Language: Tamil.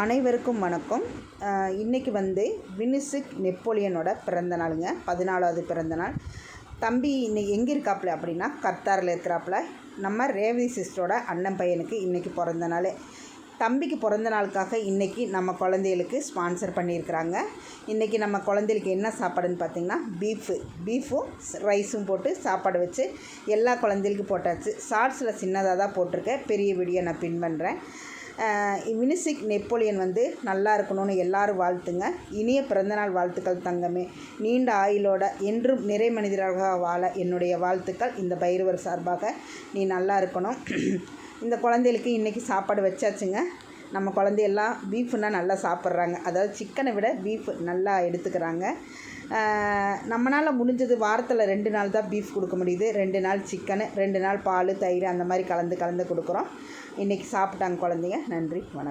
அனைவருக்கும் வணக்கம். இன்றைக்கி வினிசிக் நெப்போலியனோட பிறந்த நாளுங்க, 14வது பிறந்தநாள். தம்பி இன்னைக்கு எங்கே இருக்காப்புல அப்படின்னா கத்தாரில் இருக்கிறாப்புல. நம்ம ரேவதி சிஸ்டரோட அண்ணன் பையனுக்கு இன்றைக்கி பிறந்த நாள். தம்பிக்கு பிறந்த நாளுக்காக இன்றைக்கி நம்ம குழந்தைகளுக்கு ஸ்பான்சர் பண்ணியிருக்கிறாங்க. இன்றைக்கி நம்ம குழந்தைகளுக்கு என்ன சாப்பாடுன்னு பார்த்திங்கன்னா பீஃபும் ரைஸும் போட்டு சாப்பாடு வச்சு எல்லா குழந்தைகளுக்கும் போட்டாச்சு. ஷார்ட்ஸில் சின்னதாக தான் போட்டிருக்கேன், பெரிய வீடியோ நான் பின் பண்ணுறேன். வினிசிக் நெப்போலியன் நல்லா இருக்கணும்னு எல்லாரும் வாழ்த்துங்க. இனிய பிறந்தநாள் வாழ்த்துக்கள் தங்கமே. நீண்ட ஆயுளோட என்றும் நிறை மனிதராக வாழ என்னுடைய வாழ்த்துக்கள். இந்த பைரவர் சார்பாக நீ நல்லா இருக்கணும். இந்த குழந்தைகளுக்கு இன்றைக்கி சாப்பாடு வச்சாச்சுங்க. நம்ம குழந்தையெல்லாம் பீஃப்னால் நல்லா சாப்பிட்றாங்க, அதாவது சிக்கனை விட பீஃப் நல்லா எடுத்துக்கிறாங்க. நம்மளால் முடிஞ்சது வாரத்தில் 2 நாள் தான் பீஃப் கொடுக்க முடியுது. 2 நாள் சிக்கனு, 2 நாள் பால் தயிர் அந்த மாதிரி கலந்து கொடுக்குறோம். இன்றைக்கி சாப்பிட்டாங்க குழந்தைங்க. நன்றி, வணக்கம்.